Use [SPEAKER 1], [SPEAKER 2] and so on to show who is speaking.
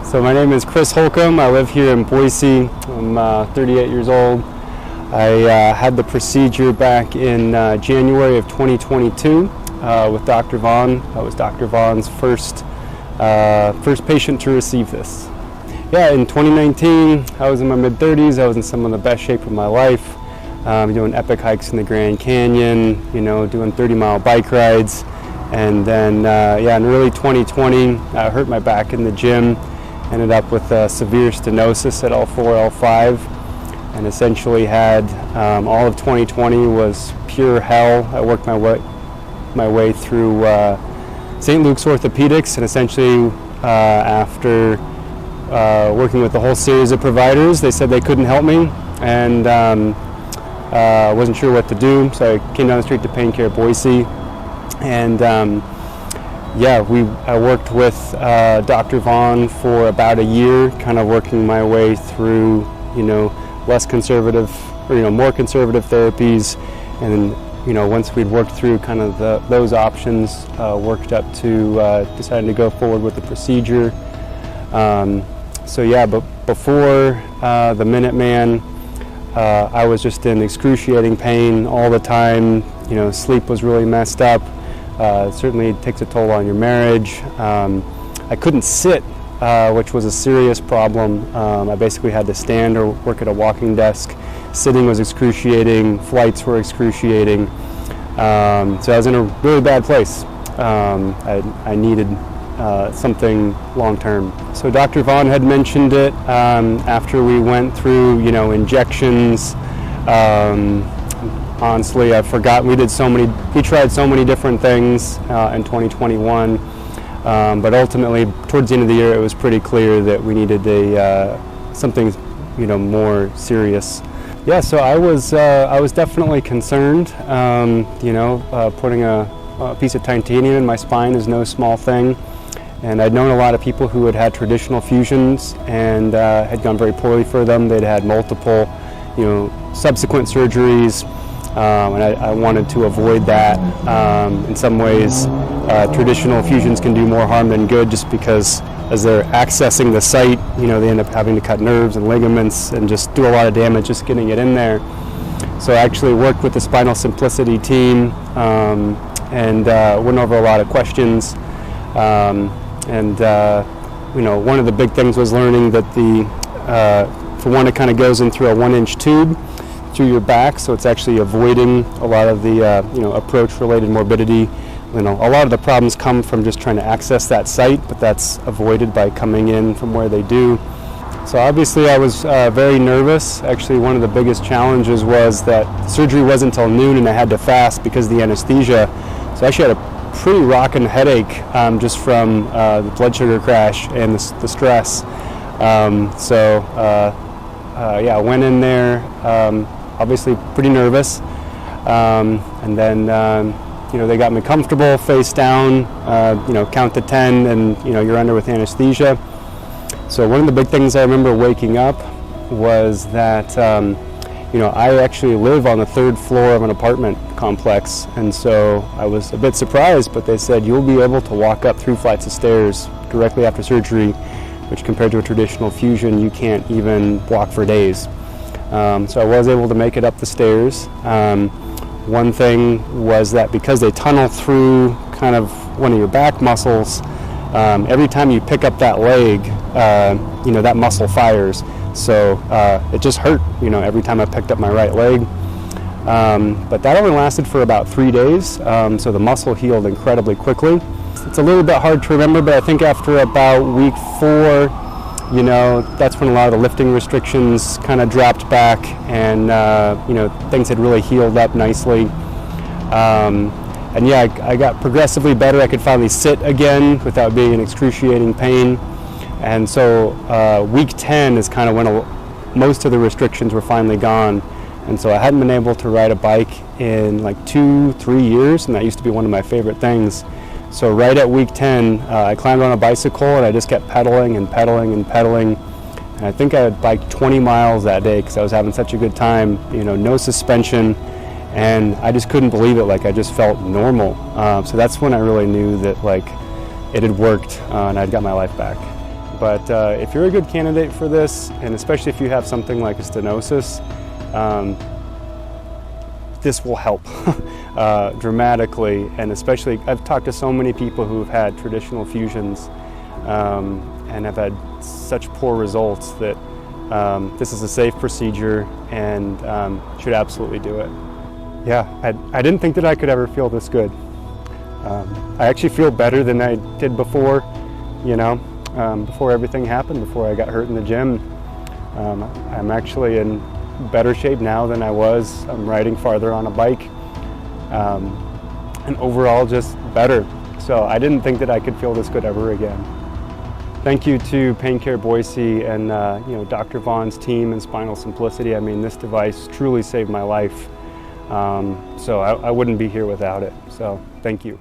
[SPEAKER 1] So my name is Chris Holcomb. I live here in Boise. I'm 38 years old. I had the procedure back in January of 2022 with Dr. Vaughn. I was Dr. Vaughn's first patient to receive this. Yeah, in 2019, I was in my mid-30s. I was in some of the best shape of my life, doing epic hikes in the Grand Canyon, doing 30-mile bike rides. And then, in early 2020, I hurt my back in the gym. Ended up with severe stenosis at L4, L5, and essentially had all of 2020 was pure hell. I worked my way through St. Luke's Orthopedics, and essentially after working with a whole series of providers, they said they couldn't help me, and wasn't sure what to do. So I came down the street to Pain Care Boise, and I worked with Dr. Vaughn for about a year, kind of working my way through, less conservative, or more conservative therapies, and then, once we'd worked through kind of those options, worked up to deciding to go forward with the procedure. But before the Minuteman, I was just in excruciating pain all the time. Sleep was really messed up. Certainly takes a toll on your marriage. I couldn't sit, which was a serious problem. I basically had to stand or work at a walking desk. Sitting was excruciating, flights were excruciating. So I was in a really bad place. I needed something long-term. So Dr. Vaughn had mentioned it after we went through, injections. Honestly, I've forgotten. We tried so many different things in 2021, but ultimately, towards the end of the year, it was pretty clear that we needed something, more serious. Yeah, so I was definitely concerned. Putting a piece of titanium in my spine is no small thing, and I'd known a lot of people who had had traditional fusions and had gone very poorly for them. They'd had multiple, subsequent surgeries. And I wanted to avoid that. In some ways, traditional fusions can do more harm than good, just because as they're accessing the site, they end up having to cut nerves and ligaments and just do a lot of damage just getting it in there. So I actually worked with the Spinal Simplicity team and went over a lot of questions. One of the big things was learning that for one, it kind of goes in through a 1-inch tube through your back, so it's actually avoiding a lot of the approach-related morbidity. A lot of the problems come from just trying to access that site, but that's avoided by coming in from where they do. So obviously I was very nervous. Actually, one of the biggest challenges was that surgery wasn't until noon, and I had to fast because of the anesthesia. So I actually had a pretty rockin' headache just from the blood sugar crash and the stress. I went in there. Obviously pretty nervous, and then they got me comfortable, face down, count to 10, and you're under with anesthesia. So one of the big things I remember waking up was that I actually live on the 3rd floor of an apartment complex, and so I was a bit surprised, but they said you'll be able to walk up 3 flights of stairs directly after surgery, which compared to a traditional fusion, you can't even walk for days. So I was able to make it up the stairs. One thing was that because they tunnel through kind of one of your back muscles, every time you pick up that leg, that muscle fires. So it just hurt, every time I picked up my right leg. But that only lasted for about 3 days, so the muscle healed incredibly quickly. It's a little bit hard to remember, but I think after about week 4, that's when a lot of the lifting restrictions kind of dropped back, and things had really healed up nicely. I got progressively better. I could finally sit again without being in excruciating pain. And so week 10 is kind of when most of the restrictions were finally gone. And so I hadn't been able to ride a bike in like 2-3 years, and that used to be one of my favorite things. So right at week 10, I climbed on a bicycle, and I just kept pedaling and pedaling and pedaling. And I think I had biked 20 miles that day because I was having such a good time, no suspension. And I just couldn't believe it. I just felt normal. So that's when I really knew that it had worked, and I'd got my life back. But if you're a good candidate for this, and especially if you have something like a stenosis, this will help dramatically. And especially, I've talked to so many people who have had traditional fusions and have had such poor results that this is a safe procedure and should absolutely do it. Yeah, I didn't think that I could ever feel this good. I actually feel better than I did before, before everything happened, before I got hurt in the gym. I'm actually in better shape now than I was. I'm riding farther on a bike, and overall just better. So I didn't think that I could feel this good ever again. Thank you to Pain Care Boise and Dr. Vaughn's team and Spinal Simplicity. I mean, this device truly saved my life. So I wouldn't be here without it. So thank you.